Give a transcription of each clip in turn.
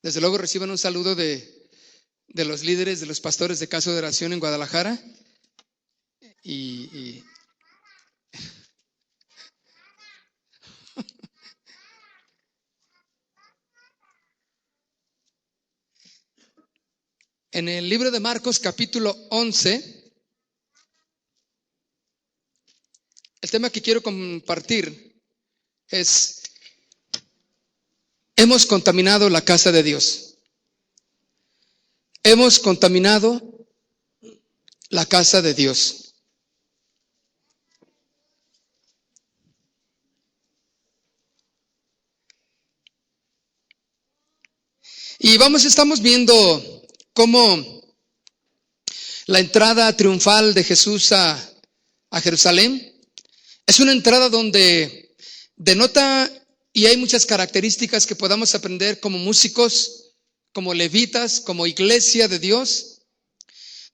Desde luego reciban un saludo de los líderes, de los pastores de Casa de Oración en Guadalajara. En el libro de Marcos, capítulo 11, el tema que quiero compartir es: hemos contaminado la casa de Dios. Hemos contaminado la casa de Dios. Y estamos viendo cómo la entrada triunfal de Jesús a Jerusalén es una entrada donde denota, y hay muchas características que podamos aprender como músicos, como levitas, como iglesia de Dios.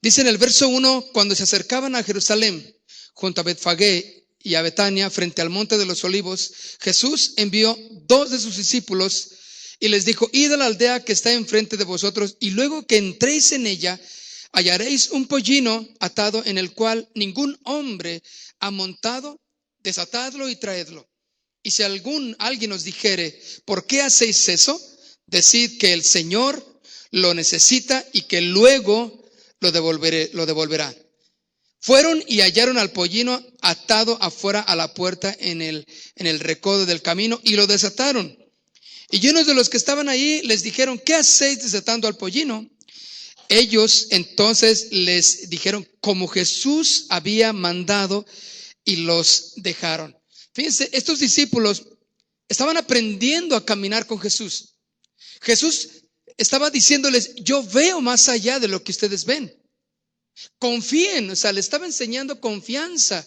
Dice en el verso 1: cuando se acercaban a Jerusalén, junto a Betfagé y a Betania, frente al monte de los Olivos, Jesús envió 2 de sus discípulos y les dijo: id a la aldea que está enfrente de vosotros, y luego que entréis en ella, hallaréis un pollino atado en el cual ningún hombre ha montado. Desatadlo y traedlo. Y si alguien os dijere: ¿por qué hacéis eso? Decid que el Señor lo necesita y que luego lo devolverá. Fueron y hallaron al pollino atado afuera a la puerta en el recodo del camino, y lo desataron. Y unos de los que estaban ahí les dijeron: ¿qué hacéis desatando al pollino? Ellos entonces les dijeron como Jesús había mandado, y los dejaron. Fíjense, estos discípulos estaban aprendiendo a caminar con Jesús. Jesús estaba diciéndoles: yo veo más allá de lo que ustedes ven. Confíen, le estaba enseñando confianza,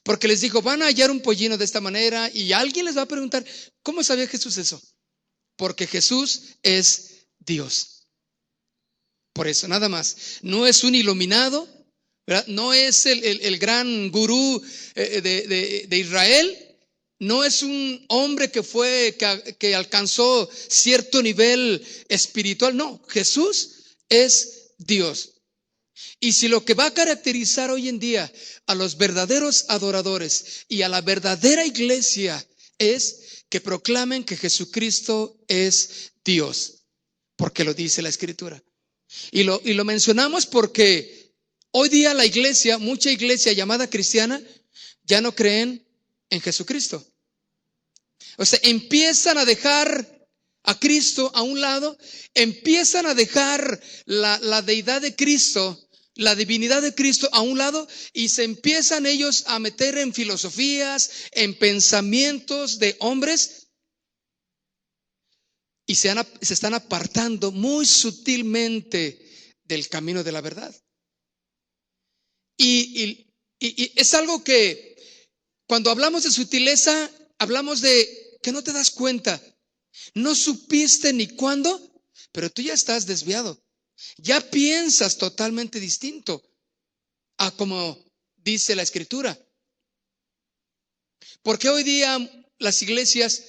porque les dijo: van a hallar un pollino de esta manera, y alguien les va a preguntar: ¿cómo sabía Jesús eso? Porque Jesús es Dios. Por eso, nada más. No es un iluminado, ¿verdad? No es el gran gurú de Israel. No es un hombre que alcanzó cierto nivel espiritual. No, Jesús es Dios. Y si lo que va a caracterizar hoy en día a los verdaderos adoradores y a la verdadera iglesia es que proclamen que Jesucristo es Dios, porque lo dice la Escritura. Y lo mencionamos porque hoy día la iglesia, mucha iglesia llamada cristiana, ya no creen en Jesucristo. O sea, empiezan a dejar a Cristo a un lado, empiezan a dejar la deidad de Cristo, la divinidad de Cristo a un lado, y se empiezan ellos a meter en filosofías, en pensamientos de hombres, y se están apartando muy sutilmente del camino de la verdad. Y es algo que cuando hablamos de sutileza, hablamos de que no te das cuenta, no supiste ni cuándo, pero tú ya estás desviado, ya piensas totalmente distinto a como dice la Escritura. Porque hoy día las iglesias,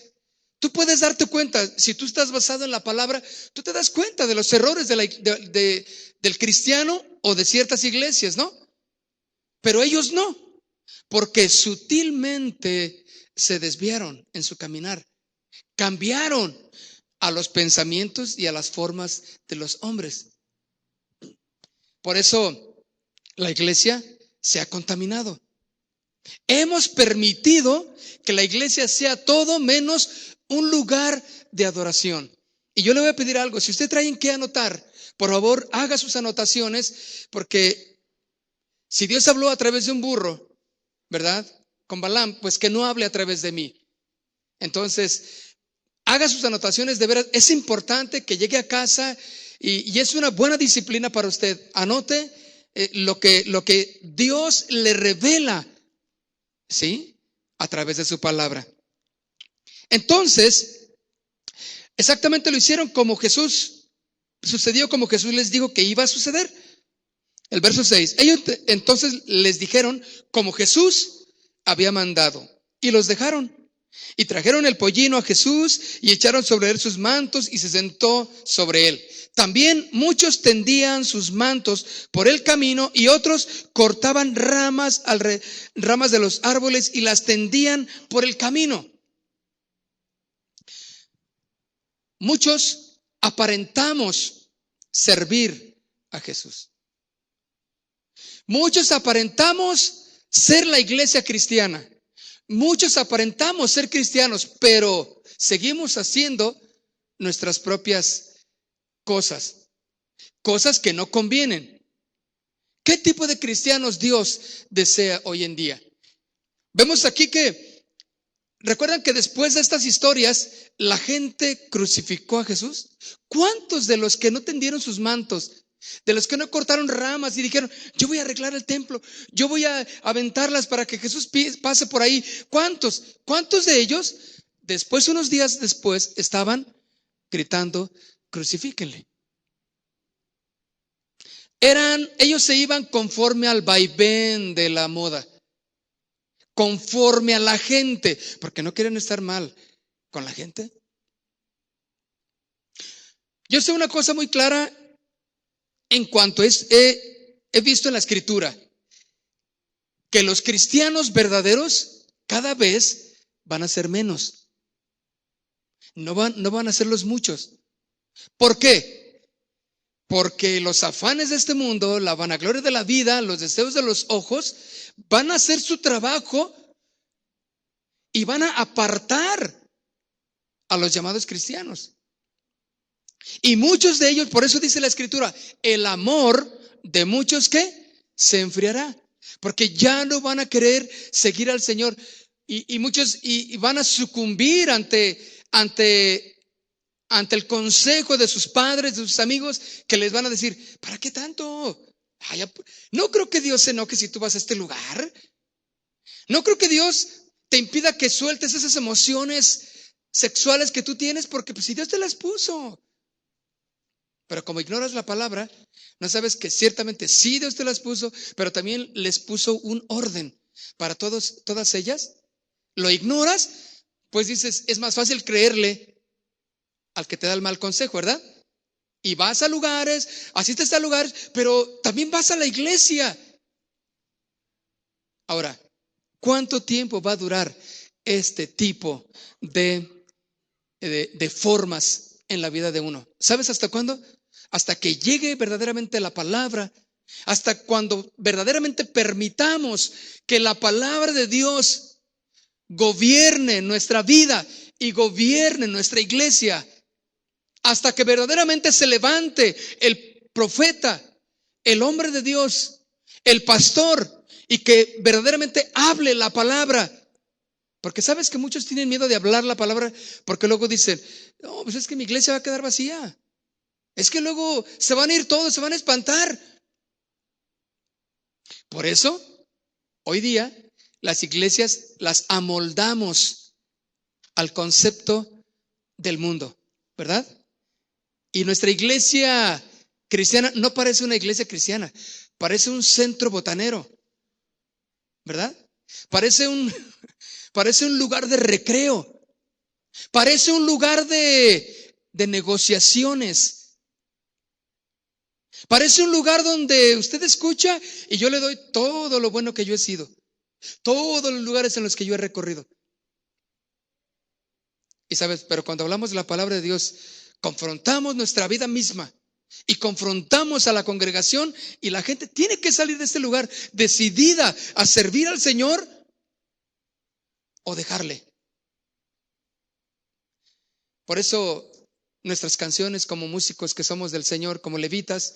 tú puedes darte cuenta, si tú estás basado en la palabra, tú te das cuenta de los errores del cristiano o de ciertas iglesias, ¿no? Pero ellos no, porque sutilmente se desviaron en su caminar, cambiaron a los pensamientos y a las formas de los hombres. Por eso la iglesia se ha contaminado. Hemos permitido que la iglesia sea todo menos un lugar de adoración. Y yo le voy a pedir algo: si usted trae en qué anotar, por favor haga sus anotaciones, porque si Dios habló a través de un burro, ¿verdad?, con Balaam, pues que no hable a través de mí. Entonces, haga sus anotaciones, de veras, es importante que llegue a casa y es una buena disciplina para usted. Anote lo que Dios le revela, ¿sí?, a través de su palabra. Entonces, exactamente lo hicieron como Jesús, sucedió como Jesús les dijo que iba a suceder. El verso 6, ellos entonces les dijeron como Jesús había mandado, y los dejaron. Y trajeron el pollino a Jesús y echaron sobre él sus mantos y se sentó sobre él. También muchos tendían sus mantos por el camino y otros cortaban ramas de los árboles y las tendían por el camino. Muchos aparentamos servir a Jesús. Muchos aparentamos ser la iglesia cristiana. Muchos aparentamos ser cristianos, pero seguimos haciendo nuestras propias cosas que no convienen. ¿Qué tipo de cristianos Dios desea hoy en día? Vemos aquí que, ¿recuerdan que después de estas historias la gente crucificó a Jesús? ¿Cuántos de los que no tendieron sus mantos, de los que no cortaron ramas y dijeron, yo voy a arreglar el templo, yo voy a aventarlas para que Jesús pase por ahí? ¿Cuántos de ellos, después, unos días después, estaban gritando, crucifíquenle? Ellos se iban conforme al vaivén de la moda, conforme a la gente, porque no quieren estar mal con la gente. Yo sé una cosa muy clara en cuanto he visto en la Escritura, que los cristianos verdaderos cada vez van a ser menos. No van a ser los muchos. ¿Por qué? Porque los afanes de este mundo, la vanagloria de la vida, los deseos de los ojos, van a hacer su trabajo y van a apartar a los llamados cristianos. Y muchos de ellos, por eso dice la Escritura, el amor de muchos ¿qué? Se enfriará, porque ya no van a querer seguir al Señor y muchos van a sucumbir ante el consejo de sus padres, de sus amigos, que les van a decir, ¿para qué tanto? No creo que Dios se enoje si tú vas a este lugar. No creo que Dios te impida que sueltes esas emociones sexuales que tú tienes, porque pues si Dios te las puso. Pero como ignoras la palabra, no sabes que ciertamente sí Dios te las puso, pero también les puso un orden para todas ellas. Lo ignoras, pues dices, es más fácil creerle al que te da el mal consejo, ¿verdad? Y vas a lugares, asistes a lugares, pero también vas a la iglesia. Ahora, ¿cuánto tiempo va a durar este tipo de formas en la vida de uno? ¿Sabes hasta cuándo? Hasta que llegue verdaderamente la palabra, hasta cuando verdaderamente permitamos que la palabra de Dios gobierne nuestra vida y gobierne nuestra iglesia, hasta que verdaderamente se levante el profeta, el hombre de Dios, el pastor, y que verdaderamente hable la palabra. Porque sabes que muchos tienen miedo de hablar la palabra, porque luego dicen, no, pues es que mi iglesia va a quedar vacía. Es que luego se van a ir todos, se van a espantar. Por eso, hoy día, las iglesias las amoldamos al concepto del mundo, ¿verdad? Y nuestra iglesia cristiana no parece una iglesia cristiana, parece un centro botanero, ¿verdad? Parece un lugar de recreo, parece un lugar de negociaciones. Parece un lugar donde usted escucha y yo le doy todo lo bueno que yo he sido, todos los lugares en los que yo he recorrido. Y sabes, pero cuando hablamos de la palabra de Dios, confrontamos nuestra vida misma y confrontamos a la congregación, y la gente tiene que salir de este lugar decidida a servir al Señor o dejarle. Por eso nuestras canciones, como músicos que somos del Señor, como levitas,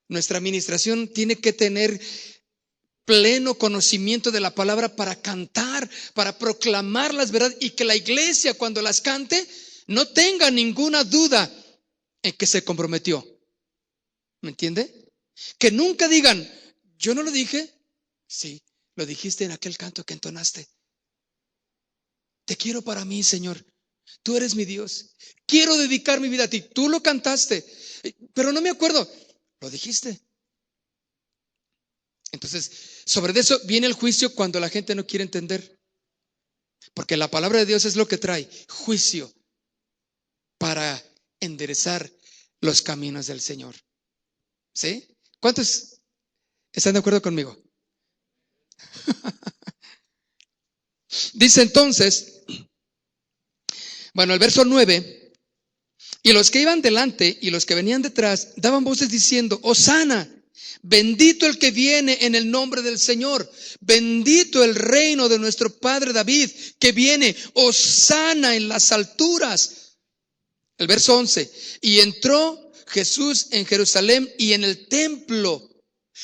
nuestra administración tiene que tener pleno conocimiento de la palabra para cantar, para proclamar las verdades, y que la iglesia, cuando las cante, no tenga ninguna duda en que se comprometió. ¿Me entiende? Que nunca digan, yo no lo dije. Sí, lo dijiste en aquel canto que entonaste. Te quiero para mí, Señor. Tú eres mi Dios. Quiero dedicar mi vida a ti. Tú lo cantaste, pero no me acuerdo. Lo dijiste. Entonces, sobre eso viene el juicio cuando la gente no quiere entender. Porque la palabra de Dios es lo que trae juicio para enderezar los caminos del Señor. ¿Sí? ¿Cuántos están de acuerdo conmigo? Dice entonces, bueno, el verso 9, y los que iban delante y los que venían detrás daban voces diciendo: Hosana, bendito el que viene en el nombre del Señor, bendito el reino de nuestro padre David que viene, Hosana en las alturas. El verso 11, y entró Jesús en Jerusalén y en el templo,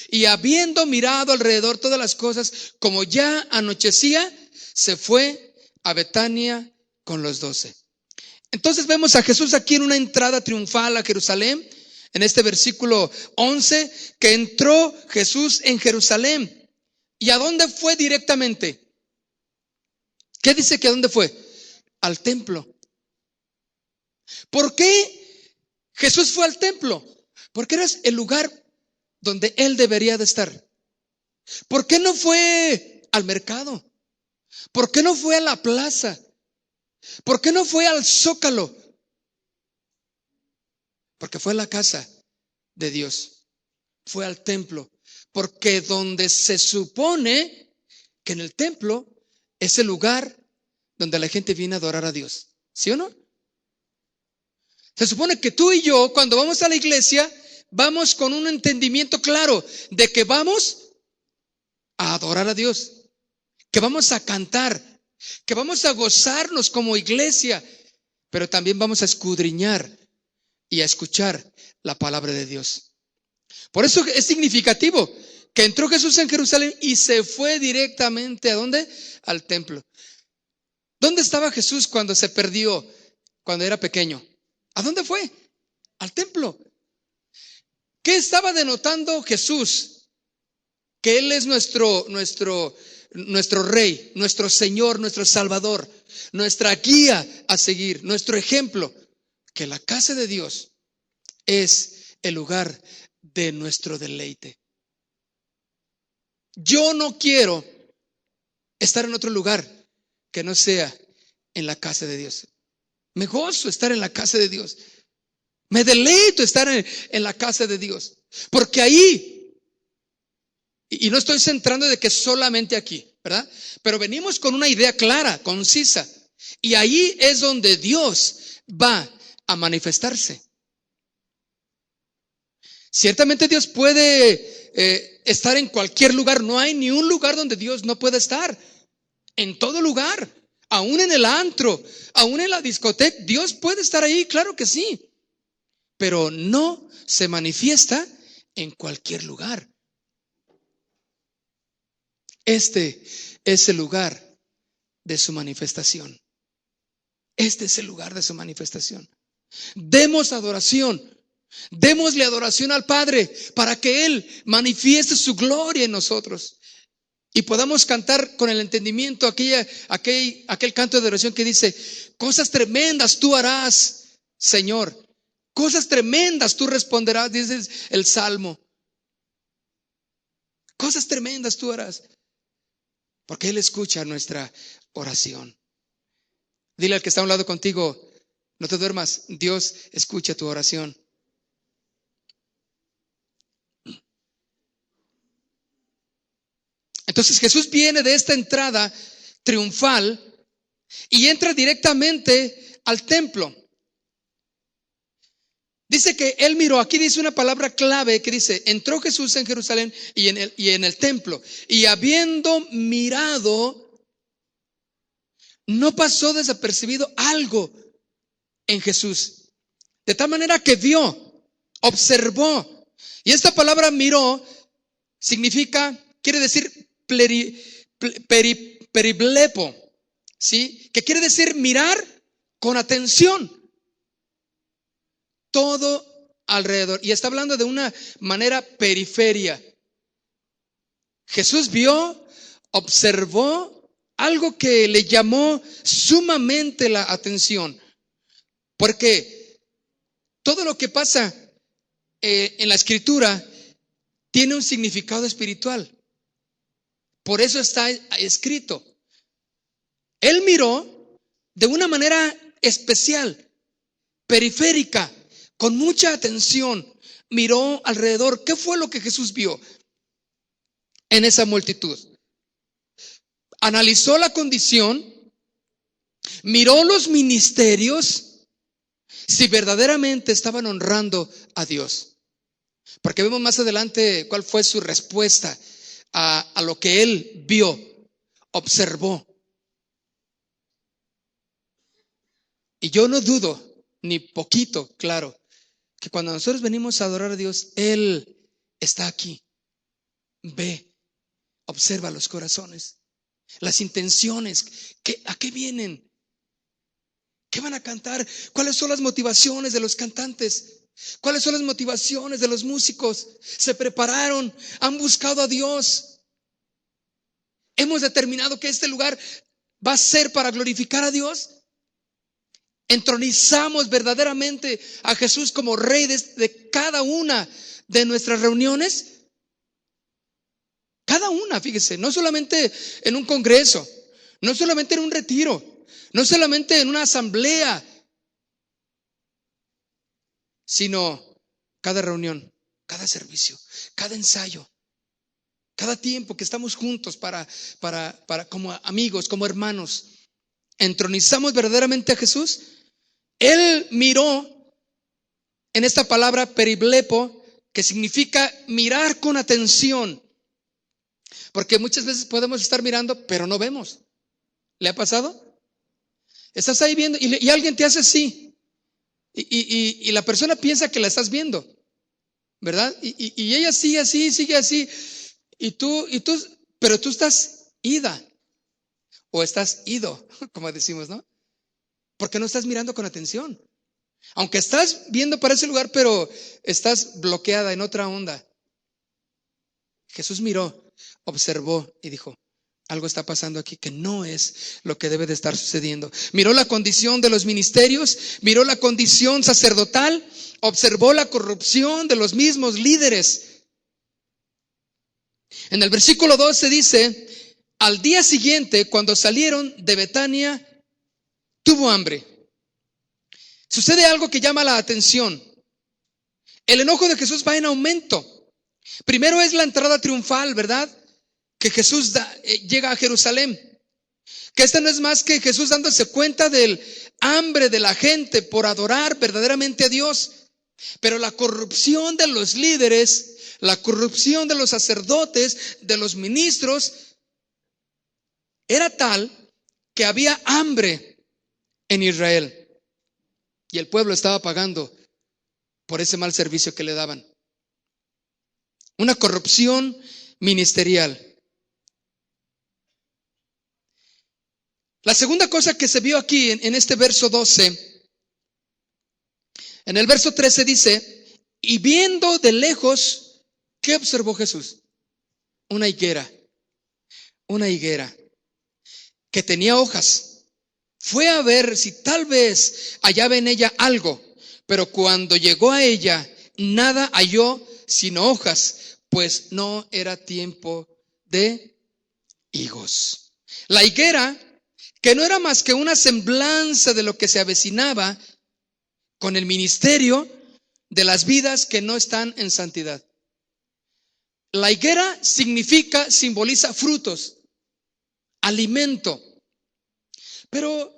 y habiendo mirado alrededor todas las cosas, como ya anochecía, se fue a Betania con los 12. Entonces vemos a Jesús aquí en una entrada triunfal a Jerusalén. En este versículo 11, que entró Jesús en Jerusalén. ¿Y a dónde fue directamente? ¿Qué dice que a dónde fue? Al templo. ¿Por qué Jesús fue al templo? Porque era el lugar donde él debería de estar. ¿Por qué no fue al mercado? ¿Por qué no fue a la plaza? ¿Por qué no fue al Zócalo? Porque fue a la casa de Dios, fue al templo, porque donde se supone que en el templo es el lugar donde la gente viene a adorar a Dios, ¿sí o no? Se supone que tú y yo, cuando vamos a la iglesia, vamos con un entendimiento claro de que vamos a adorar a Dios, que vamos a cantar, que vamos a gozarnos como iglesia, pero también vamos a escudriñar y a escuchar la palabra de Dios. Por eso es significativo que entró Jesús en Jerusalén y se fue directamente ¿a dónde? Al templo. ¿Dónde estaba Jesús cuando se perdió, cuando era pequeño? ¿A dónde fue? Al templo. ¿Qué estaba denotando Jesús? Que Él es nuestro Rey, nuestro Señor, nuestro Salvador, nuestra guía a seguir, nuestro ejemplo. Que la casa de Dios es el lugar de nuestro deleite. Yo no quiero estar en otro lugar que no sea en la casa de Dios. Me gozo estar en la casa de Dios. Me deleito estar en la casa de Dios. Porque ahí, y no estoy centrando de que solamente aquí, ¿verdad? Pero venimos con una idea clara, concisa. Y ahí es donde Dios va a manifestarse. Ciertamente Dios puede estar en cualquier lugar. No hay ni un lugar donde Dios no pueda estar. En todo lugar, aún en el antro, aún en la discoteca, Dios puede estar ahí, claro que sí. Pero no se manifiesta en cualquier lugar. Este es el lugar de su manifestación. Este es el lugar de su manifestación. Demos adoración. Démosle adoración al Padre para que Él manifieste su gloria en nosotros y podamos cantar con el entendimiento aquel canto de adoración que dice: cosas tremendas tú harás, Señor, cosas tremendas tú responderás, dice el Salmo. Cosas tremendas tú harás, porque Él escucha nuestra oración. Dile al que está a un lado contigo: no te duermas, Dios escucha tu oración. Entonces Jesús viene de esta entrada triunfal y entra directamente al templo. Dice que Él miró, aquí dice una palabra clave que dice: entró Jesús en Jerusalén y en el templo, y habiendo mirado, no pasó desapercibido algo en Jesús, de tal manera que vio, observó. Y esta palabra miró quiere decir periblepo, ¿sí? Que quiere decir mirar con atención todo alrededor. Y está hablando de una manera periferia. Jesús vio, observó algo que le llamó sumamente la atención, porque todo lo que pasa en la Escritura tiene un significado espiritual. Por eso está escrito Él miró de una manera especial, periférica, con mucha atención. Miró alrededor. ¿Qué fue lo que Jesús vio en esa multitud? Analizó la condición, miró los ministerios, si verdaderamente estaban honrando a Dios. Porque vemos más adelante cuál fue su respuesta a lo que él vio, observó. Y yo no dudo, ni poquito, claro, que cuando nosotros venimos a adorar a Dios, Él está aquí. Ve, observa los corazones, las intenciones. ¿A qué vienen? ¿Qué van a cantar? ¿Cuáles son las motivaciones de los cantantes? ¿Cuáles son las motivaciones de los músicos? Se prepararon, han buscado a Dios. Hemos determinado que este lugar va a ser para glorificar a Dios. Entronizamos verdaderamente a Jesús como Rey de cada una de nuestras reuniones. Cada una, fíjese, no solamente en un congreso, no solamente en un retiro, no solamente en una asamblea, sino cada reunión, cada servicio, cada ensayo, cada tiempo que estamos juntos para como amigos, como hermanos. Entronizamos verdaderamente a Jesús. Él miró en esta palabra periblepo, que significa mirar con atención. Porque muchas veces podemos estar mirando, pero no vemos. ¿Le ha pasado? Estás ahí viendo y alguien te hace así. Y la persona piensa que la estás viendo, ¿verdad? Y ella sigue así, sigue así. Pero tú estás ida. O estás ido, como decimos, ¿no? Porque no estás mirando con atención. Aunque estás viendo para ese lugar, pero estás bloqueada en otra onda. Jesús miró, observó y dijo: algo está pasando aquí que no es lo que debe de estar sucediendo. Miró la condición de los ministerios, miró la condición sacerdotal, observó la corrupción de los mismos líderes. En el versículo 12 dice: al día siguiente, cuando salieron de Betania, tuvo hambre. Sucede algo que llama la atención. El enojo de Jesús va en aumento. Primero es la entrada triunfal, ¿verdad? Que Jesús llega a Jerusalén. Que esta no es más que Jesús dándose cuenta del hambre de la gente por adorar verdaderamente a Dios. Pero la corrupción de los líderes, la corrupción de los sacerdotes, de los ministros, era tal que había hambre en Israel. Y el pueblo estaba pagando por ese mal servicio que le daban. Una corrupción ministerial. La segunda cosa que se vio aquí en este verso 12, en el verso 13 dice: y viendo de lejos, ¿qué observó Jesús? Una higuera que tenía hojas. Fue a ver si tal vez hallaba en ella algo, pero cuando llegó a ella, nada halló sino hojas, pues no era tiempo de higos. La higuera, que no era más que una semblanza de lo que se avecinaba con el ministerio de las vidas que no están en santidad. La higuera simboliza frutos, alimento. Pero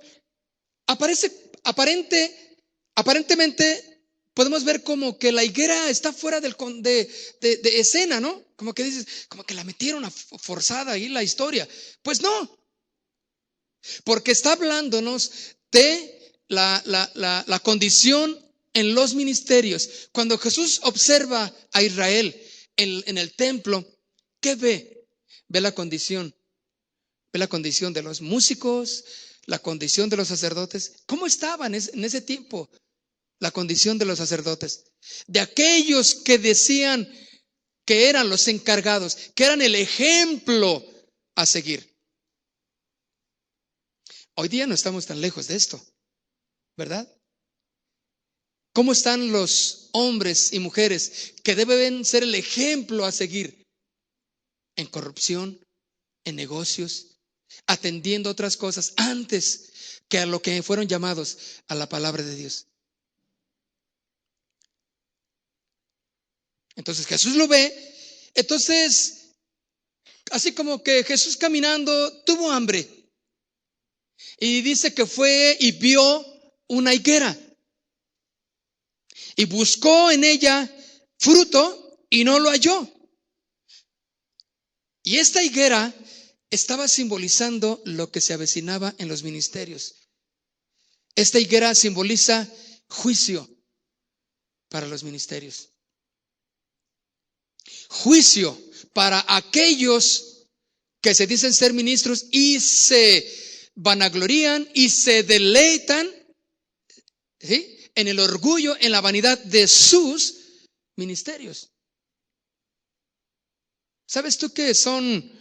aparentemente podemos ver como que la higuera está fuera de escena, ¿no? Como que dices, como que la metieron forzada ahí la historia. Pues no, porque está hablándonos de la condición en los ministerios. Cuando Jesús observa a Israel en el templo, ¿qué ve? Ve la condición de los músicos, la condición de los sacerdotes. ¿Cómo estaban en ese tiempo? La condición de los sacerdotes, de aquellos que decían que eran los encargados, que eran el ejemplo a seguir. Hoy día no estamos tan lejos de esto, ¿verdad? ¿Cómo están los hombres y mujeres que deben ser el ejemplo a seguir? En corrupción, en negocios, atendiendo otras cosas antes que a lo que fueron llamados, a la palabra de Dios. Entonces Jesús lo ve. Entonces, así como que Jesús caminando tuvo hambre. Y dice que fue y vio una higuera. Y buscó en ella fruto y no lo halló. Y esta higuera estaba simbolizando lo que se avecinaba en los ministerios. Esta higuera simboliza juicio para los ministerios. Juicio para aquellos que se dicen ser ministros y se vanaglorían y se deleitan, ¿sí?, en el orgullo, en la vanidad de sus ministerios. ¿Sabes tú que son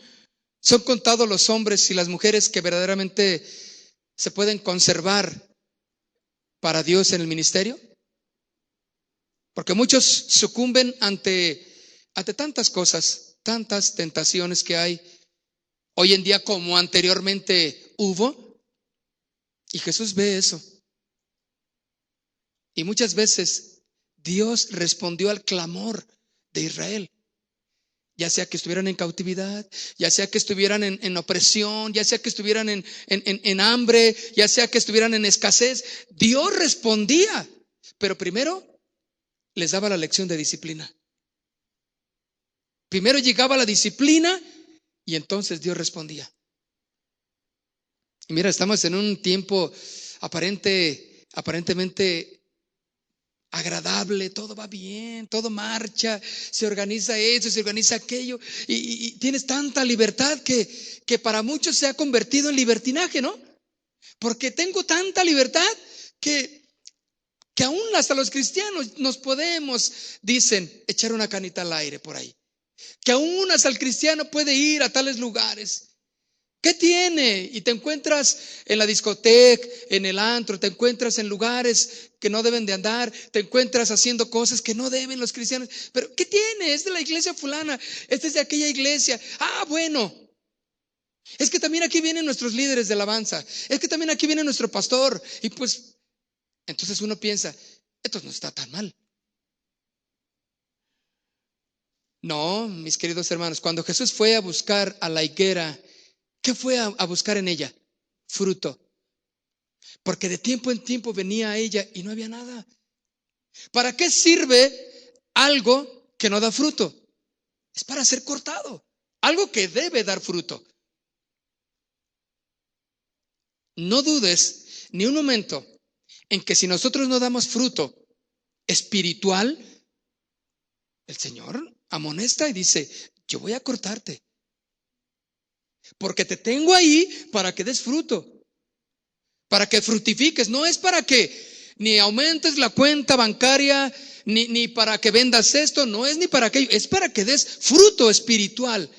contados los hombres y las mujeres que verdaderamente se pueden conservar para Dios en el ministerio? Porque muchos sucumben ante tantas cosas, tantas tentaciones que hay hoy en día como anteriormente hubo. Y Jesús ve eso. Y muchas veces Dios respondió al clamor de Israel. Ya sea que estuvieran en cautividad, ya sea que estuvieran en opresión, ya sea que estuvieran en hambre, ya sea que estuvieran en escasez. Dios respondía, pero primero les daba la lección de disciplina. Primero llegaba la disciplina y entonces Dios respondía. Y mira, estamos en un tiempo aparentemente agradable, todo va bien, todo marcha, se organiza eso, se organiza aquello, y tienes tanta libertad que para muchos se ha convertido en libertinaje, ¿no? Porque tengo tanta libertad que aún hasta los cristianos nos podemos, dicen, echar una canita al aire por ahí. Que aún hasta el cristiano puede ir a tales lugares. ¿Qué tiene? Y te encuentras en la discoteca, en el antro, te encuentras en lugares que no deben de andar, te encuentras haciendo cosas que no deben los cristianos. Pero ¿qué tiene? Es de la iglesia fulana, este es de aquella iglesia. Ah, bueno. Es que también aquí vienen nuestros líderes de alabanza. Es que también aquí viene nuestro pastor. Y pues, entonces uno piensa, esto no está tan mal. No, mis queridos hermanos, cuando Jesús fue a buscar a la higuera, ¿qué fue a buscar en ella? Fruto. Porque de tiempo en tiempo venía a ella y no había nada. ¿Para qué sirve algo que no da fruto? Es para ser cortado. Algo que debe dar fruto. No dudes ni un momento en que si nosotros no damos fruto espiritual, el Señor amonesta y dice, yo voy a cortarte. Porque te tengo ahí para que des fruto, para que fructifiques. No es para que ni aumentes la cuenta bancaria, ni para que vendas esto, no es ni para aquello, es para que des fruto espiritual.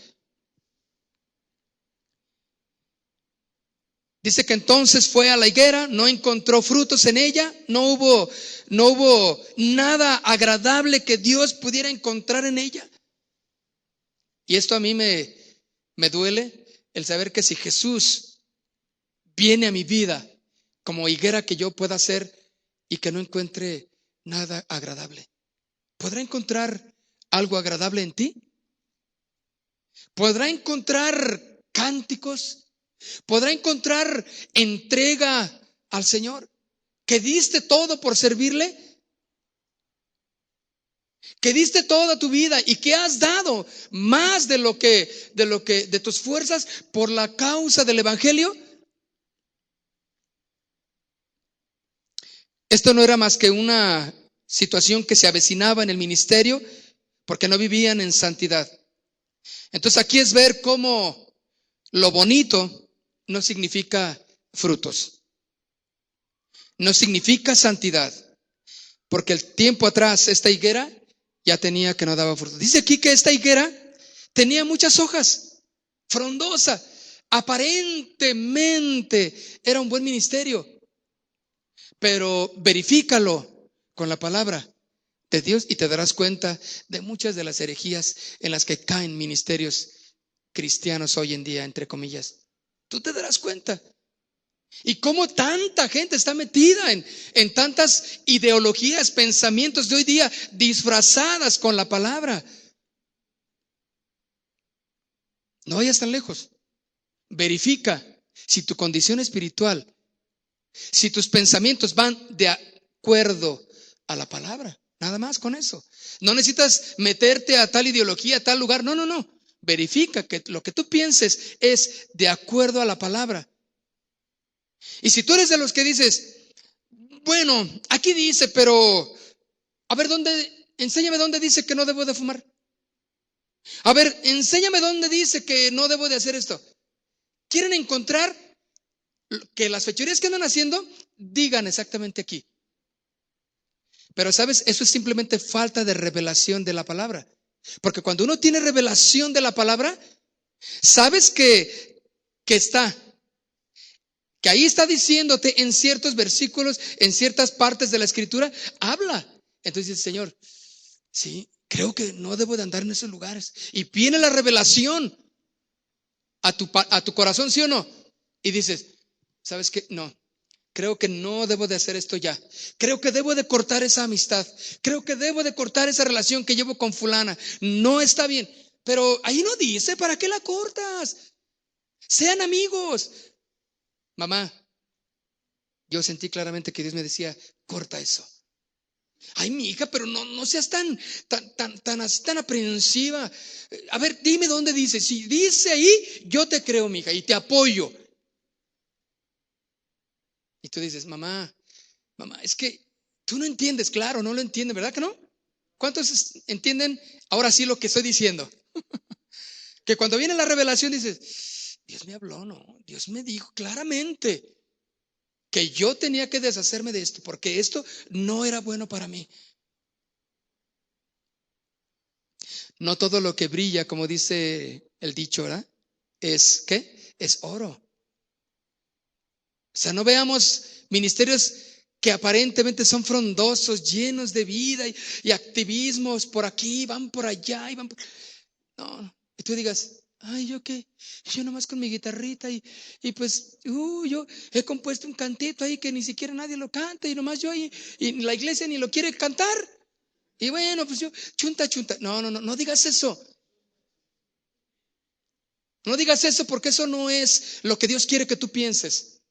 Dice que entonces fue a la higuera, no encontró frutos en ella, no hubo nada agradable que Dios pudiera encontrar en ella. Y esto a mí me duele. El saber que si Jesús viene a mi vida como higuera que yo pueda ser y que no encuentre nada agradable, ¿podrá encontrar algo agradable en ti? ¿Podrá encontrar cánticos? ¿Podrá encontrar entrega al Señor? ¿Que diste todo por servirle? Que diste toda tu vida y que has dado más de tus fuerzas por la causa del evangelio. Esto no era más que una situación que se avecinaba en el ministerio porque no vivían en santidad. Entonces aquí es ver cómo lo bonito no significa frutos, no significa santidad, porque el tiempo atrás esta higuera ya tenía que no daba fruto. Dice aquí que esta higuera tenía muchas hojas, frondosa, aparentemente era un buen ministerio, pero verifícalo con la palabra de Dios y te darás cuenta de muchas de las herejías en las que caen ministerios cristianos hoy en día, entre comillas. Tú te darás cuenta. Y cómo tanta gente está metida en tantas ideologías, pensamientos de hoy día disfrazadas con la palabra. No vayas tan lejos. Verifica si tu condición espiritual, si tus pensamientos van de acuerdo a la palabra. Nada más con eso. No necesitas meterte a tal ideología, a tal lugar. No, no, no. Verifica que lo que tú pienses es de acuerdo a la palabra. Y si tú eres de los que dices, bueno, aquí dice, pero a ver, enséñame dónde dice que no debo de fumar. A ver, enséñame dónde dice que no debo de hacer esto. Quieren encontrar que las fechorías que andan haciendo digan exactamente aquí. Pero sabes, eso es simplemente falta de revelación de la palabra. Porque cuando uno tiene revelación de la palabra, sabes que ahí está diciéndote en ciertos versículos, en ciertas partes de la escritura, habla. Entonces dice, Señor, sí, creo que no debo de andar en esos lugares. Y viene la revelación a tu corazón, ¿sí o no? Y dices, ¿sabes qué? No, creo que no debo de hacer esto ya. Creo que debo de cortar esa amistad. Creo que debo de cortar esa relación que llevo con fulana. No está bien. Pero ahí no dice, ¿para qué la cortas? Sean amigos. Mamá, yo sentí claramente que Dios me decía, corta eso. Ay, mi hija, pero no seas tan aprensiva. A ver, dime dónde dice. Si dice ahí, yo te creo, mi hija, y te apoyo. Y tú dices, mamá, es que tú no entiendes, claro, no lo entiendes, ¿verdad que no? ¿Cuántos entienden ahora sí lo que estoy diciendo? Que cuando viene la revelación dices, Dios me habló, no, Dios me dijo claramente que yo tenía que deshacerme de esto, porque esto no era bueno para mí. No todo lo que brilla, como dice el dicho, ¿verdad? ¿Qué? Es oro. O sea, no veamos ministerios que aparentemente son frondosos, llenos de vida y activismos por aquí, van por allá y van por... No, y tú digas, ay, ¿yo qué? Yo nomás con mi guitarrita y pues, yo he compuesto un cantito ahí que ni siquiera nadie lo canta y nomás yo ahí, y la iglesia ni lo quiere cantar. Y bueno, pues yo, chunta. No digas eso. No digas eso porque eso no es lo que Dios quiere que tú pienses.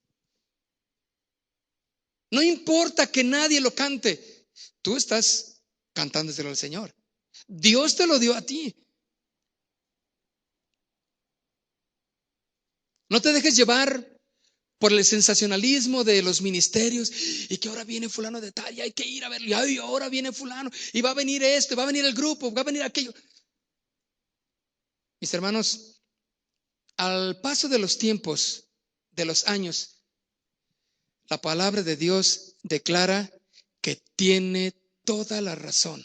No importa que nadie lo cante. Tú estás cantándoselo al Señor. Dios te lo dio a ti. No te dejes llevar por el sensacionalismo de los ministerios y que ahora viene fulano de tal y hay que ir a verlo y ahora viene fulano y va a venir esto, va a venir el grupo, va a venir aquello. Mis hermanos, al paso de los tiempos, de los años, la palabra de Dios declara que tiene toda la razón.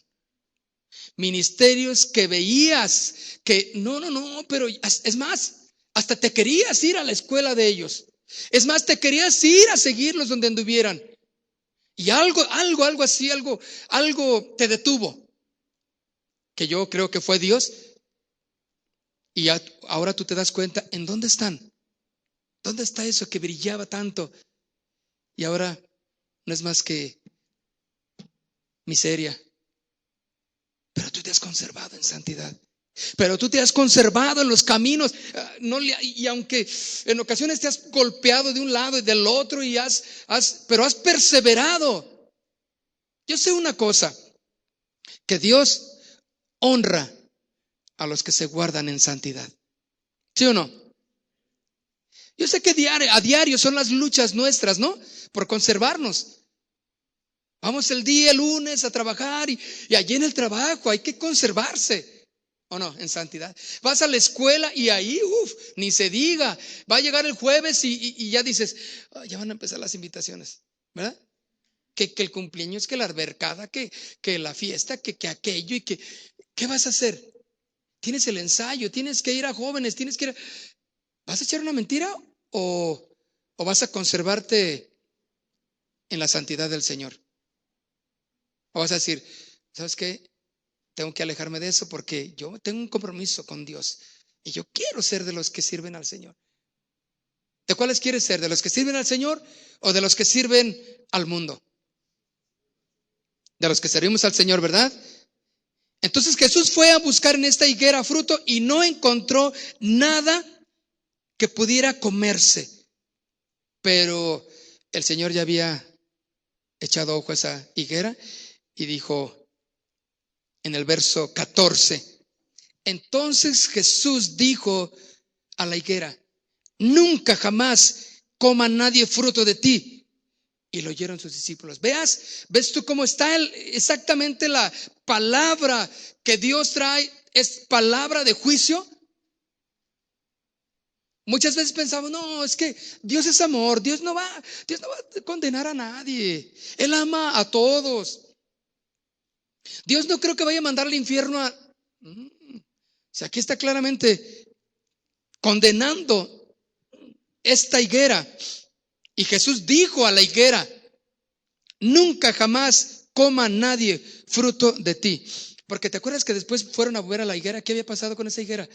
Ministerios que veías que pero es más, hasta te querías ir a la escuela de ellos. Es más, te querías ir a seguirlos donde anduvieran. Y algo así, algo te detuvo. Que yo creo que fue Dios. Y ahora tú te das cuenta, ¿en dónde están? ¿Dónde está eso que brillaba tanto? Y ahora no es más que miseria. Pero tú te has conservado en santidad. Pero tú te has conservado en los caminos. Y aunque en ocasiones te has golpeado de un lado y del otro pero has perseverado. Yo sé una cosa, que Dios honra a los que se guardan en santidad. ¿Sí o no? Yo sé que a diario son las luchas nuestras, ¿no? Por conservarnos. Vamos el lunes a trabajar y allí en el trabajo hay que conservarse. ¿O no? En santidad. Vas a la escuela y ahí, ni se diga. Va a llegar el jueves y ya dices, ya van a empezar las invitaciones, ¿verdad? Que el cumpleaños, que la albercada, que la fiesta, que aquello y ¿qué vas a hacer? Tienes el ensayo, tienes que ir a jóvenes, ¿vas a echar una mentira o vas a conservarte en la santidad del Señor? ¿O vas a decir, ¿sabes qué? Tengo que alejarme de eso porque yo tengo un compromiso con Dios y yo quiero ser de los que sirven al Señor. ¿De cuáles quieres ser? ¿De los que sirven al Señor o de los que sirven al mundo? De los que servimos al Señor, ¿verdad? Entonces Jesús fue a buscar en esta higuera fruto y no encontró nada que pudiera comerse. Pero el Señor ya había echado ojo a esa higuera y dijo en el verso 14, entonces Jesús dijo a la higuera, nunca jamás coma nadie fruto de ti. Y lo oyeron sus discípulos. ¿Ves tú cómo está exactamente la palabra que Dios trae? Es palabra de juicio. Muchas veces pensamos, no, es que Dios es amor, Dios no va a condenar a nadie. Él ama a todos. Dios no creo que vaya a mandar al infierno a... O sea, aquí está claramente condenando esta higuera. Y Jesús dijo a la higuera, nunca jamás coma nadie fruto de ti. Porque te acuerdas que después fueron a ver a la higuera. ¿Qué había pasado con esa higuera?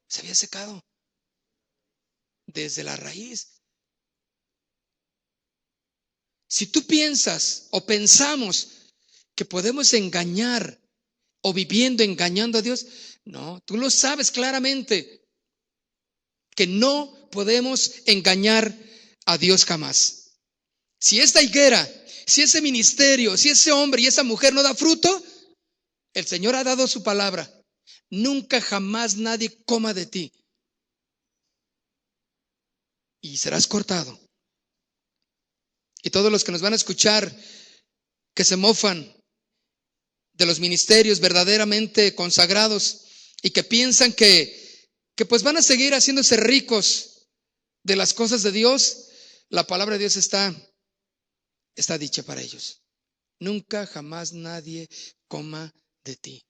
Se había secado desde la raíz. Si tú piensas o pensamos que podemos engañar o viviendo engañando a Dios, no, tú lo sabes claramente que no podemos engañar a Dios jamás. Si esta higuera, si ese ministerio, si ese hombre y esa mujer no da fruto, el Señor ha dado su palabra. Nunca jamás nadie coma de ti. Y serás cortado. Y todos los que nos van a escuchar, que se mofan de los ministerios verdaderamente consagrados y que piensan que pues van a seguir haciéndose ricos de las cosas de Dios, la palabra de Dios está dicha para ellos. Nunca jamás nadie coma de ti.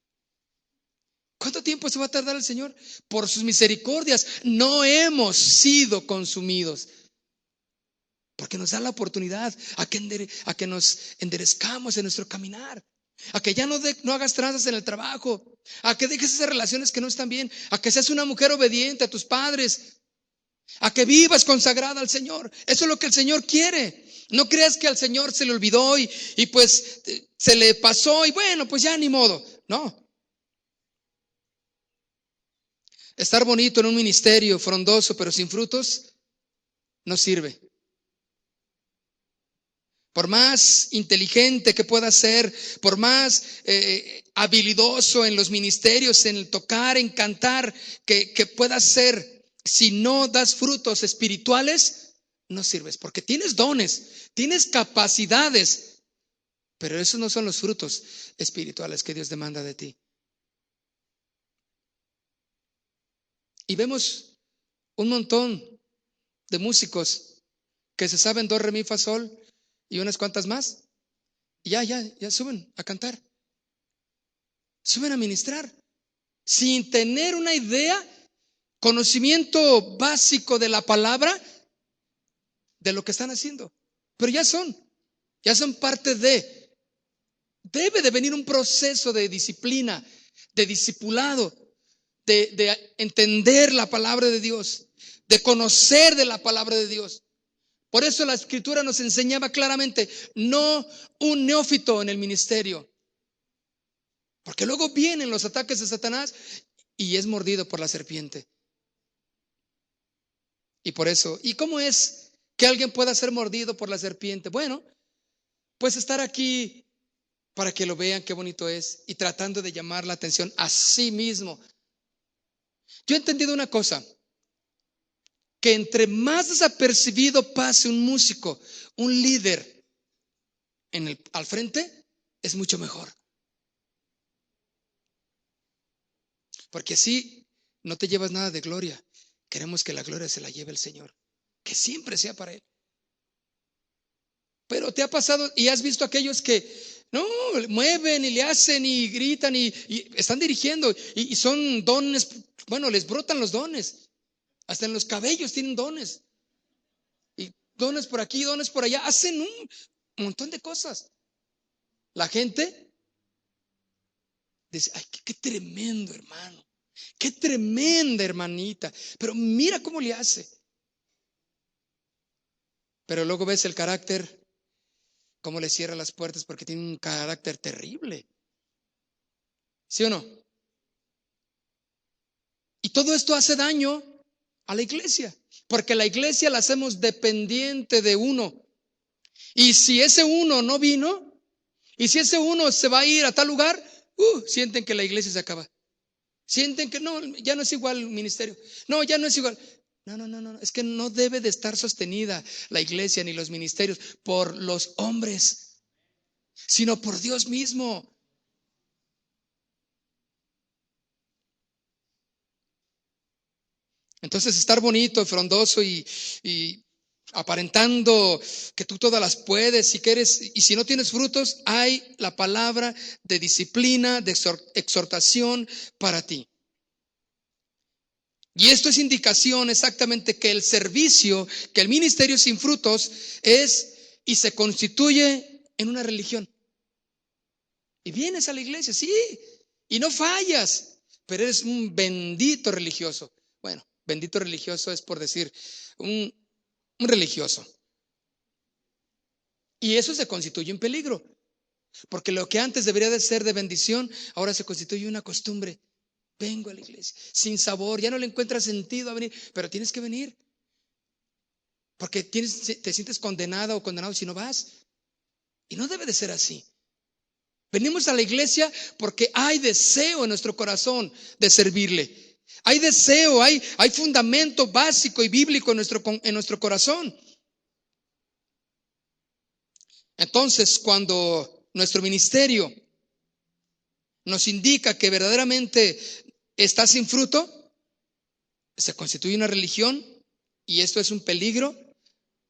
¿Cuánto tiempo se va a tardar el Señor? Por sus misericordias no hemos sido consumidos. Porque nos da la oportunidad a que nos enderezcamos en nuestro caminar. A que ya no hagas tranzas en el trabajo. A que dejes esas relaciones que no están bien. A que seas una mujer obediente a tus padres. A que vivas consagrada al Señor. Eso es lo que el Señor quiere. No creas que al Señor se le olvidó y pues se le pasó y bueno, pues ya ni modo. No. Estar bonito en un ministerio frondoso pero sin frutos no sirve. Por más inteligente que pueda ser, por más habilidoso en los ministerios, en el tocar, en cantar, que puedas ser, si no das frutos espirituales, no sirves. Porque tienes dones, tienes capacidades, pero esos no son los frutos espirituales que Dios demanda de ti. Y vemos un montón de músicos que se saben do, re, mi, fa, sol y unas cuantas más. Y ya suben a cantar. Suben a ministrar sin tener una idea, conocimiento básico de la palabra, de lo que están haciendo. Pero ya son parte de. Debe de venir un proceso de disciplina, de discipulado, de entender la palabra de Dios, de conocer de la palabra de Dios. Por eso la Escritura nos enseñaba claramente, no un neófito en el ministerio. Porque luego vienen los ataques de Satanás y es mordido por la serpiente. Y por eso, ¿y cómo es que alguien pueda ser mordido por la serpiente? Bueno, pues estar aquí para que lo vean qué bonito es y tratando de llamar la atención a sí mismo. Yo he entendido una cosa, que entre más desapercibido pase un músico, un líder al frente, es mucho mejor. Porque así no te llevas nada de gloria. Queremos que la gloria se la lleve el Señor, que siempre sea para Él. Pero te ha pasado y has visto aquellos que no mueven y le hacen y gritan y están dirigiendo y son dones, bueno, les brotan los dones. Hasta en los cabellos tienen dones. Y dones por aquí, dones por allá. Hacen un montón de cosas. La gente dice, ay, qué tremendo hermano. Qué tremenda hermanita. Pero mira cómo le hace. Pero luego ves el carácter, cómo le cierra las puertas porque tiene un carácter terrible. ¿Sí o no? Y todo esto hace daño a la iglesia, porque la iglesia la hacemos dependiente de uno. Y si ese uno no vino, y si ese uno se va a ir a tal lugar, sienten que la iglesia se acaba. Sienten que no, ya no es igual el ministerio. No, ya no es igual. No. Es que no debe de estar sostenida la iglesia ni los ministerios por los hombres, sino por Dios mismo. Entonces estar bonito, frondoso y aparentando que tú todas las puedes y que eres, y si no tienes frutos, hay la palabra de disciplina, de exhortación para ti. Y esto es indicación exactamente que el servicio, que el ministerio sin frutos es y se constituye en una religión. Y vienes a la iglesia, sí, y no fallas, pero eres un bendito religioso. Bueno, bendito religioso es por decir un religioso. Y eso se constituye en peligro, porque lo que antes debería de ser de bendición, ahora se constituye una costumbre. Vengo a la iglesia, sin sabor, ya no le encuentras sentido a venir, pero tienes que venir, porque te sientes condenada o condenado si no vas. Y no debe de ser así. Venimos a la iglesia porque hay deseo en nuestro corazón de servirle. Hay deseo, hay fundamento básico y bíblico en nuestro corazón. Entonces, cuando nuestro ministerio nos indica que verdaderamente está sin fruto, se constituye una religión y esto es un peligro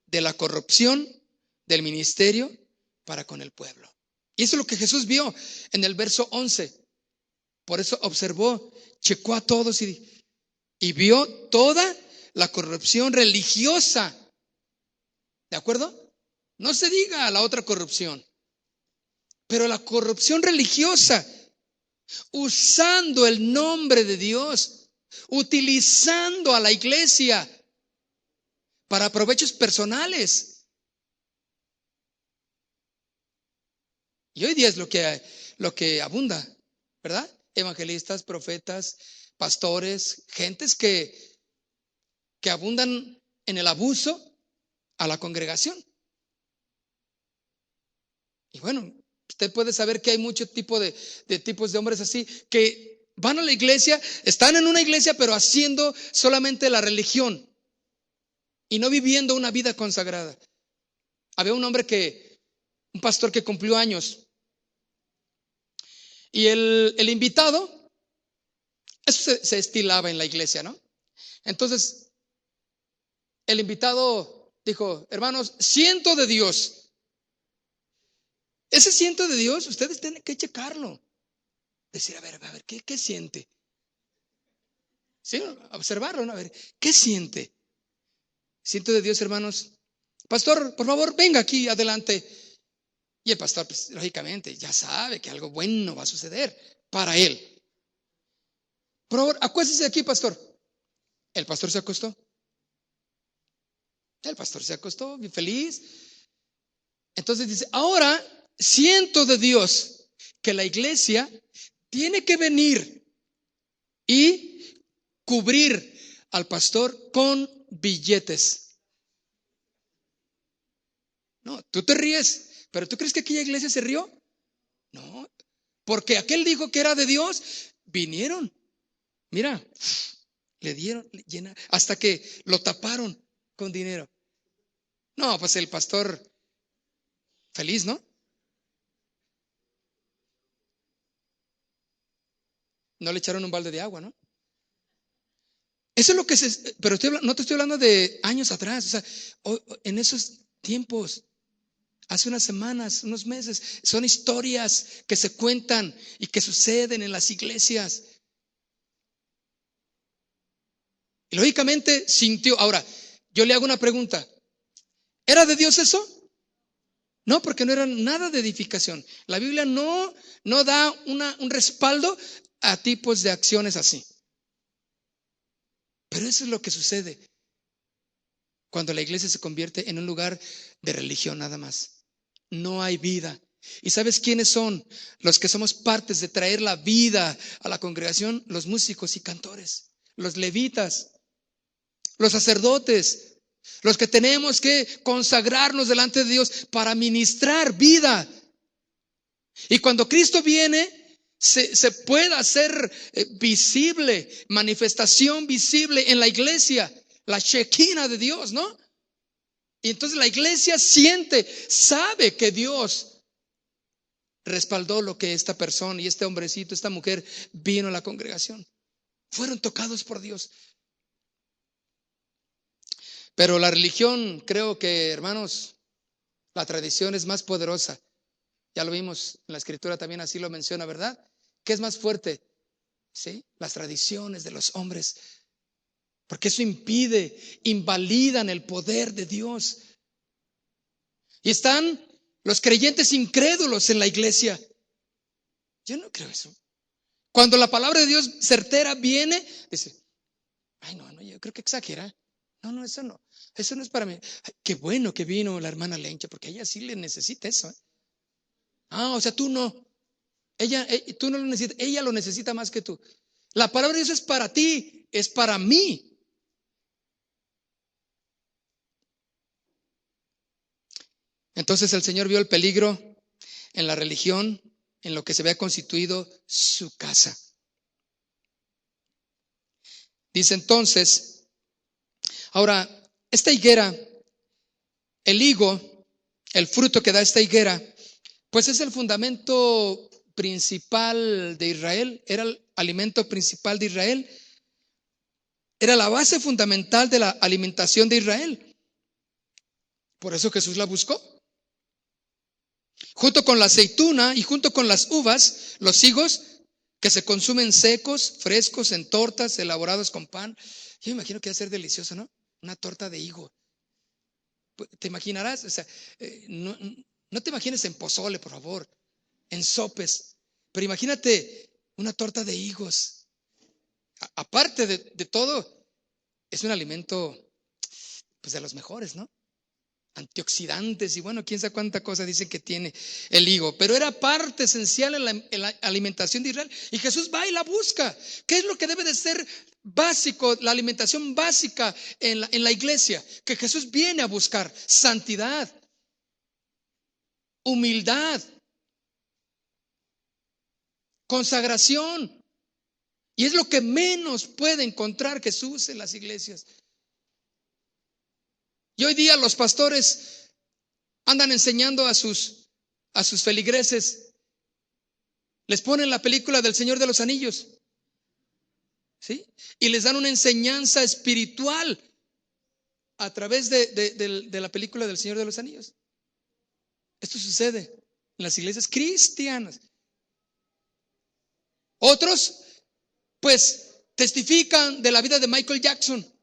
de la corrupción del ministerio para con el pueblo. Y eso es lo que Jesús vio en el verso 11. Por eso observó, checó a todos y vio toda la corrupción religiosa. ¿De acuerdo? No se diga la otra corrupción, pero la corrupción religiosa, usando el nombre de Dios, utilizando a la iglesia para provechos personales. Y hoy día es lo que abunda, ¿verdad? Evangelistas, profetas, pastores, gentes que abundan en el abuso a la congregación. Y bueno, usted puede saber que hay muchos tipos de hombres así que van a la iglesia, están en una iglesia, pero haciendo solamente la religión y no viviendo una vida consagrada. Había un pastor que cumplió años y el invitado, eso se estilaba en la iglesia, ¿no? Entonces, el invitado dijo: hermanos, siento de Dios. Ese siento de Dios, ustedes tienen que checarlo. Decir, a ver, ¿qué siente? Sí, observarlo, ¿no? A ver, ¿qué siente? Siento de Dios, hermanos. Pastor, por favor, venga aquí adelante. Y el pastor, pues, lógicamente, ya sabe que algo bueno va a suceder para él. Por favor, acuéstese aquí, pastor. El pastor se acostó. Bien feliz. Entonces dice, ahora siento de Dios que la iglesia tiene que venir y cubrir al pastor con billetes. No, tú te ríes, pero ¿tú crees que aquella iglesia se rió? No, porque aquel dijo que era de Dios, vinieron, mira, le dieron, hasta que lo taparon con dinero. No, pues el pastor feliz, ¿no? No le echaron un balde de agua, ¿no? Eso es lo que pero no te estoy hablando de años atrás, o sea, en esos tiempos, hace unas semanas, unos meses, son historias que se cuentan y que suceden en las iglesias. Y lógicamente sintió. Ahora, yo le hago una pregunta: ¿era de Dios eso? No, porque no era nada de edificación. La Biblia no da un respaldo a tipos de acciones así. Pero eso es lo que sucede. cuando la iglesia se convierte en un lugar de religión nada más. No hay vida. ¿Y sabes quiénes son los que somos partes de traer la vida a la congregación? Los músicos y cantores, los levitas, los sacerdotes, los que tenemos que consagrarnos delante de Dios para ministrar vida. Y cuando Cristo viene, se puede hacer visible, manifestación visible en la iglesia, la Shekinah de Dios, ¿no? Y entonces la iglesia siente, sabe que Dios respaldó lo que esta persona y este hombrecito, esta mujer vino a la congregación. Fueron tocados por Dios. Pero la religión, creo que, hermanos, la tradición es más poderosa. Ya lo vimos en la escritura, también así lo menciona, ¿verdad? ¿Qué es más fuerte? ¿Sí? Las tradiciones de los hombres. Porque eso invalidan el poder de Dios. Y están los creyentes incrédulos en la iglesia. Yo no creo eso. Cuando la palabra de Dios certera viene, dice, ay no, yo creo que exagera. No, eso no es para mí. Ay, qué bueno que vino la hermana Lencha, porque ella sí le necesita eso. O sea, tú no. Tú no lo necesitas, ella lo necesita más que tú. La palabra de Dios es para ti, es para mí. Entonces el Señor vio el peligro en la religión, en lo que se había constituido su casa. Dice entonces, ahora, esta higuera, el higo, el fruto que da esta higuera, pues es el fundamento principal de Israel, era el alimento principal de Israel, era la base fundamental de la alimentación de Israel. Por eso Jesús la buscó. Junto con la aceituna y junto con las uvas, los higos que se consumen secos, frescos, en tortas, elaborados con pan. Yo me imagino que va a ser delicioso, ¿no? Una torta de higo. ¿Te imaginarás? O sea, no te imagines en pozole, por favor, en sopes, pero imagínate una torta de higos. Aparte de todo, es un alimento pues de los mejores, ¿no? Antioxidantes y bueno, quién sabe cuánta cosa dicen que tiene el higo, pero era parte esencial en la alimentación de Israel, y Jesús va y la busca. ¿Qué es lo que debe de ser básico, la alimentación básica en la iglesia? Que Jesús viene a buscar santidad, humildad, consagración, y es lo que menos puede encontrar Jesús en las iglesias. Y hoy día los pastores andan enseñando a sus feligreses, les ponen la película del Señor de los Anillos, ¿sí? Y les dan una enseñanza espiritual a través de la película del Señor de los Anillos. Esto sucede en las iglesias cristianas. Otros, pues, testifican de la vida de Michael Jackson.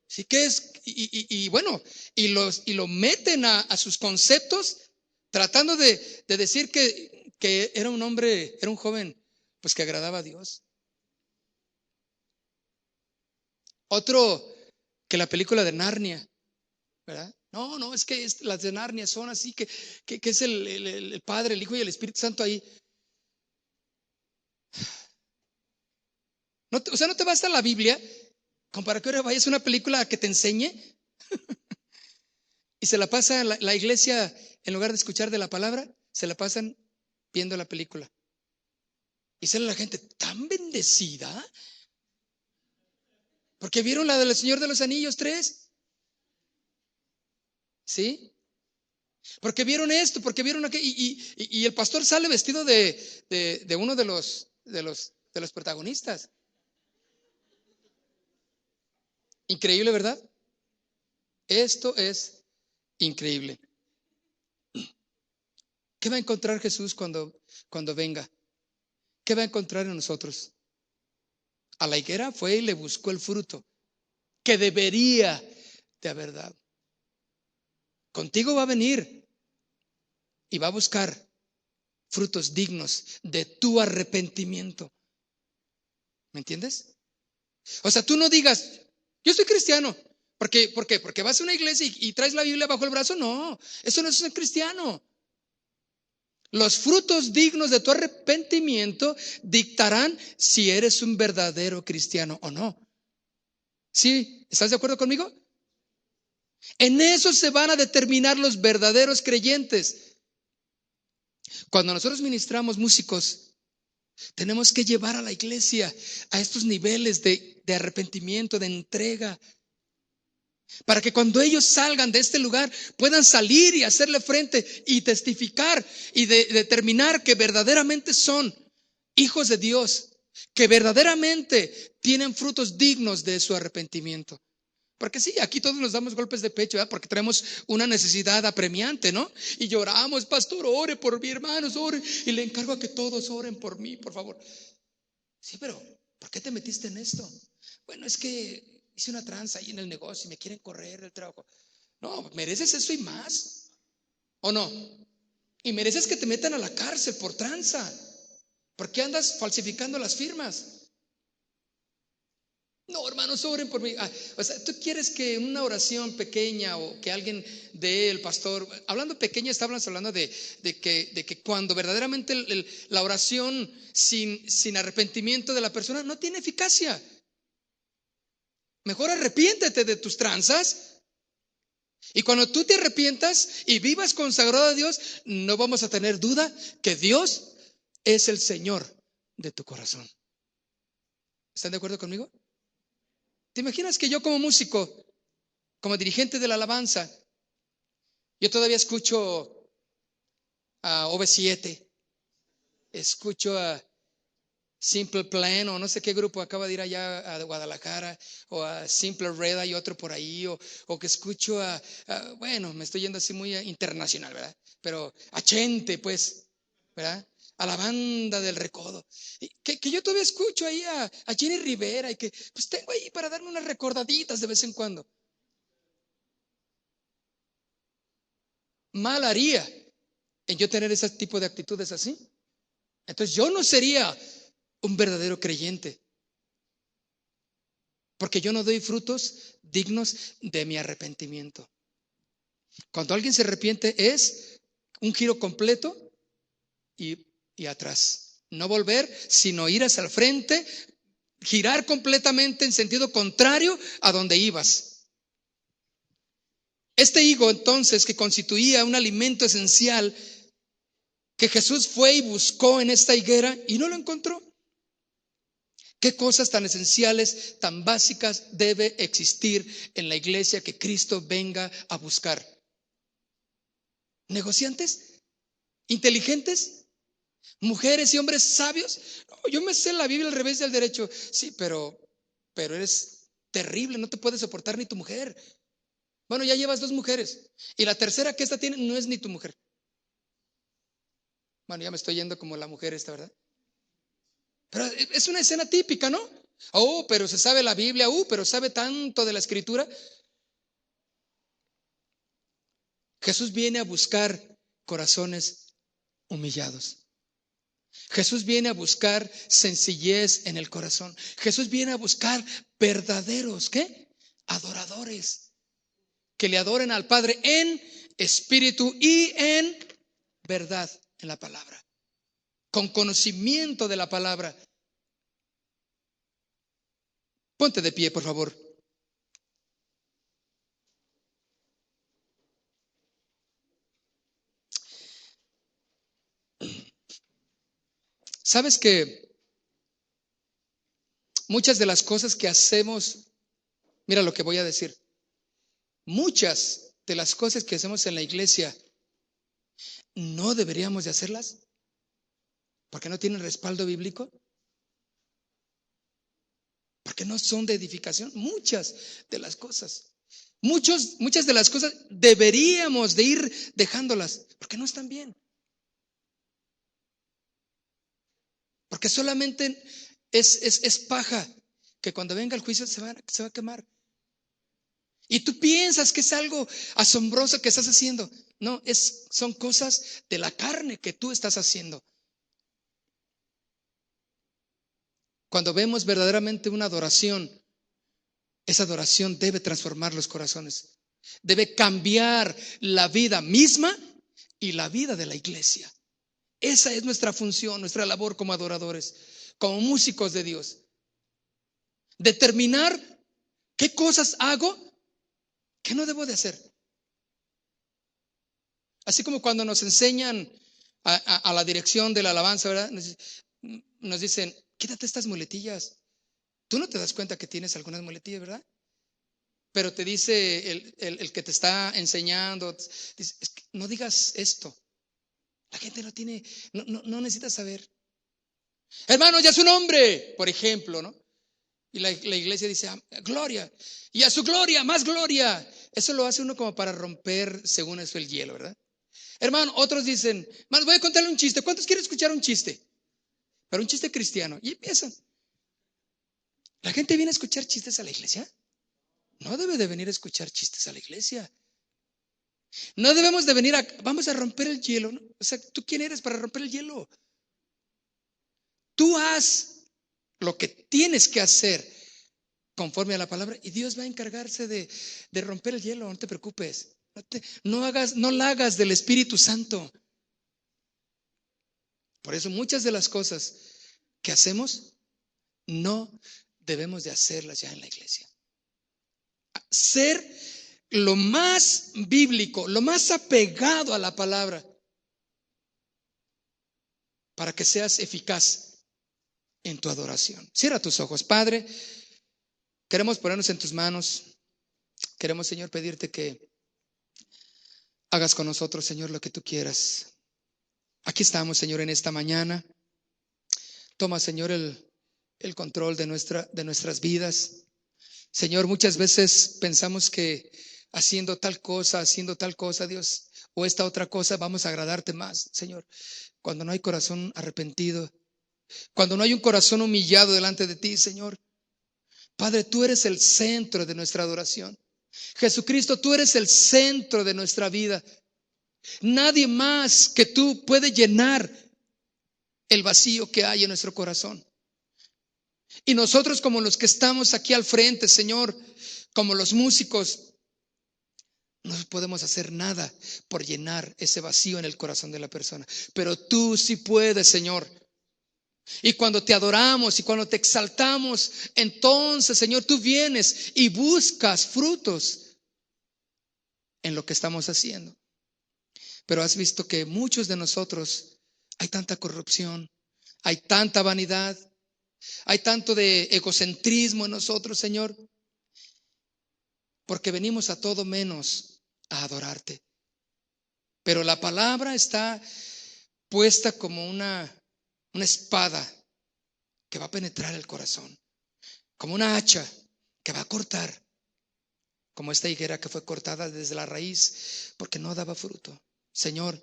¿Sí? ¿Qué es? Y bueno, y lo meten a sus conceptos, tratando de decir que era un hombre, era un joven, pues que agradaba a Dios. Otro, que la película de Narnia, ¿verdad? No, es que las de Narnia son así, que es el Padre, el Hijo y el Espíritu Santo ahí. O sea, no te basta la Biblia como para que ahora vayas a una película que te enseñe y se la pasa la iglesia, en lugar de escuchar de la palabra, se la pasan viendo la película. Y sale la gente tan bendecida porque vieron la del Señor de los Anillos 3. ¿Sí? Porque vieron esto, porque vieron aquello, y el pastor sale vestido de uno de los protagonistas. Increíble, ¿verdad? Esto es increíble. ¿Qué va a encontrar Jesús cuando venga? ¿Qué va a encontrar en nosotros? A la higuera fue y le buscó el fruto que debería de haber dado. Contigo va a venir y va a buscar frutos dignos de tu arrepentimiento. ¿Me entiendes? O sea, tú no digas, Yo soy cristiano. ¿Por qué? Porque vas a una iglesia y traes la Biblia bajo el brazo. No, eso no es ser cristiano. Los frutos dignos de tu arrepentimiento dictarán si eres un verdadero cristiano o no. ¿Sí? ¿Estás de acuerdo conmigo? En eso se van a determinar los verdaderos creyentes. Cuando nosotros ministramos músicos, tenemos que llevar a la iglesia a estos niveles de arrepentimiento, de entrega, para que cuando ellos salgan de este lugar puedan salir y hacerle frente y testificar y determinar que verdaderamente son hijos de Dios, que verdaderamente tienen frutos dignos de su arrepentimiento. Porque sí, aquí todos nos damos golpes de pecho, ¿verdad? Porque tenemos una necesidad apremiante, ¿no? Y lloramos, pastor, ore por mi hermanos, ore. Y le encargo a que todos oren por mí, por favor. Sí, pero ¿por qué te metiste en esto? Bueno, es que hice una tranza ahí en el negocio y me quieren correr del trabajo. No, mereces eso y más, ¿o no? Y mereces que te metan a la cárcel por tranza. ¿Por qué andas falsificando las firmas? No, hermanos, oren por mí. O sea, tú quieres que una oración pequeña o que alguien dé el pastor, hablando pequeña, estamos hablando de que cuando verdaderamente la oración sin arrepentimiento de la persona no tiene eficacia. Mejor arrepiéntete de tus tranzas. Y cuando tú te arrepientas y vivas consagrado a Dios, no vamos a tener duda que Dios es el Señor de tu corazón. ¿Están de acuerdo conmigo? ¿Te imaginas que yo como músico, como dirigente de la alabanza, yo todavía escucho a OV7, escucho a Simple Plan o no sé qué grupo acaba de ir allá a Guadalajara, o a Simple Red, hay otro por ahí, o que escucho bueno, me estoy yendo así muy internacional, ¿verdad? Pero a Chente, pues, ¿verdad? A la banda del Recodo. Y que yo todavía escucho ahí a Jenny Rivera y que pues tengo ahí para darme unas recordaditas de vez en cuando. Mal haría en yo tener ese tipo de actitudes así. Entonces yo no sería un verdadero creyente, porque yo no doy frutos dignos de mi arrepentimiento. Cuando alguien se arrepiente es un giro completo y atrás. No volver, sino ir hacia el frente, girar completamente en sentido contrario a donde ibas. Este higo entonces, que constituía un alimento esencial, que Jesús fue y buscó en esta higuera y no lo encontró. ¿Qué cosas tan esenciales, tan básicas debe existir en la iglesia que Cristo venga a buscar? ¿Negociantes? ¿Inteligentes? ¿Mujeres y hombres sabios? No, yo me sé la Biblia al revés del derecho. Sí, pero eres terrible, no te puedes soportar ni tu mujer. Bueno, ya llevas 2 mujeres y la tercera que esta tiene no es ni tu mujer. Bueno, ya me estoy yendo como la mujer esta, ¿verdad? Pero es una escena típica, ¿no? Oh, pero se sabe la Biblia, pero sabe tanto de la Escritura. Jesús viene a buscar corazones humillados. Jesús viene a buscar sencillez en el corazón. Jesús viene a buscar verdaderos, ¿qué? Adoradores, que le adoren al Padre en espíritu y en verdad, en la palabra, con conocimiento de la palabra. Ponte de pie, por favor. ¿Sabes que muchas de las cosas que hacemos, mira lo que voy a decir, muchas de las cosas que hacemos en la iglesia no deberíamos de hacerlas porque no tienen respaldo bíblico? Porque no son de edificación. Muchas de las cosas, muchas de las cosas deberíamos de ir dejándolas porque no están bien. Porque solamente es paja que cuando venga el juicio se va a quemar. Y tú piensas que es algo asombroso que estás haciendo. No, son cosas de la carne que tú estás haciendo. Cuando vemos verdaderamente una adoración Esa adoración debe transformar los corazones, debe cambiar la vida misma y la vida de la iglesia. Esa es nuestra función, nuestra labor como adoradores, como músicos de Dios. Determinar qué cosas hago, qué no debo de hacer. Así como cuando nos enseñan a la dirección de la alabanza, ¿verdad? Nos dicen, quítate estas muletillas. Tú no te das cuenta que tienes algunas muletillas, ¿verdad? Pero te dice el que te está enseñando, dice, es que no digas esto. La gente no necesita saber. Hermano, ya es un hombre, por ejemplo, ¿no? Y la iglesia dice, gloria. Y a su gloria, más gloria. Eso lo hace uno como para romper, según eso, el hielo, ¿verdad? Hermano, otros dicen, más voy a contarle un chiste. ¿Cuántos quieren escuchar un chiste? Pero un chiste cristiano. Y empiezan. ¿La gente viene a escuchar chistes a la iglesia? No debe de venir a escuchar chistes a la iglesia. No debemos de venir vamos a romper el hielo, ¿no? O sea, ¿tú quién eres para romper el hielo? Tú haz lo que tienes que hacer conforme a la palabra y Dios va a encargarse de romper el hielo, no te preocupes. No la hagas del Espíritu Santo. Por eso muchas de las cosas que hacemos no debemos de hacerlas ya en la iglesia. Ser lo más bíblico, lo más apegado a la palabra, para que seas eficaz en tu adoración. Cierra tus ojos. Padre, queremos ponernos en tus manos. Queremos, Señor, pedirte que hagas con nosotros, Señor, lo que tú quieras. Aquí estamos, Señor, en esta mañana. Toma, Señor, el control de nuestras vidas. Señor, muchas veces pensamos que haciendo tal cosa, Dios, o esta otra cosa, vamos a agradarte más, Señor. Cuando no hay corazón arrepentido, cuando no hay un corazón humillado delante de ti, Señor. Padre, tú eres el centro de nuestra adoración. Jesucristo, tú eres el centro de nuestra vida. Nadie más que tú puede llenar el vacío que hay en nuestro corazón. Y nosotros, como los que estamos aquí al frente, Señor, como los músicos, no podemos hacer nada por llenar ese vacío en el corazón de la persona. Pero tú sí puedes, Señor. Y cuando te adoramos y cuando te exaltamos, entonces, Señor, tú vienes y buscas frutos en lo que estamos haciendo. Pero has visto que muchos de nosotros hay tanta corrupción, hay tanta vanidad, hay tanto de egocentrismo en nosotros, Señor, porque venimos a todo menos a adorarte. Pero la palabra está puesta como una espada que va a penetrar el corazón, como una hacha que va a cortar, como esta higuera que fue cortada desde la raíz porque no daba fruto. Señor,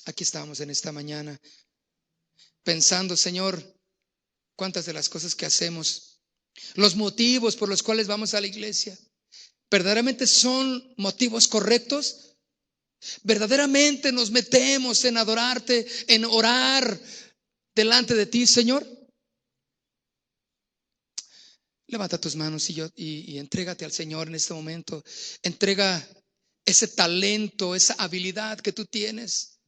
aquí estamos en esta mañana pensando, Señor, cuántas de las cosas que hacemos, los motivos por los cuales vamos a la iglesia, ¿verdaderamente son motivos correctos? ¿Verdaderamente nos metemos en adorarte, en orar delante de ti, Señor? Levanta tus manos y entrégate al Señor en este momento. Entrega ese talento, esa habilidad que tú tienes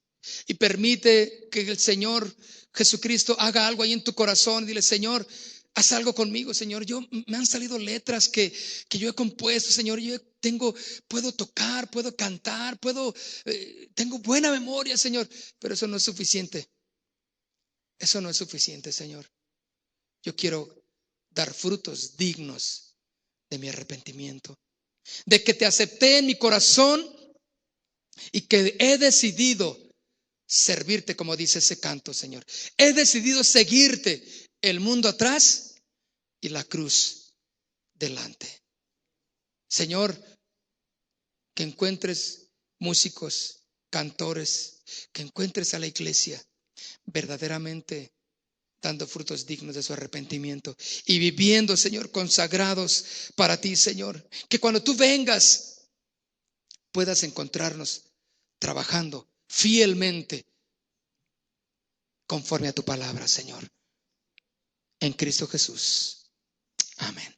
y permite que el Señor Jesucristo haga algo ahí en tu corazón. Dile, Señor, haz algo conmigo, Señor. Me han salido letras que yo he compuesto, Señor. Puedo tocar, puedo cantar, tengo buena memoria, Señor. Pero eso no es suficiente. Eso no es suficiente, Señor. Yo quiero dar frutos dignos de mi arrepentimiento, de que te acepté en mi corazón y que he decidido servirte, como dice ese canto, Señor. He decidido seguirte, el mundo atrás y la cruz delante. Señor, que encuentres músicos, cantores, que encuentres a la iglesia verdaderamente dando frutos dignos de su arrepentimiento y viviendo, Señor, consagrados para ti, Señor. Que cuando tú vengas puedas encontrarnos trabajando fielmente conforme a tu palabra, Señor. En Cristo Jesús. Amén.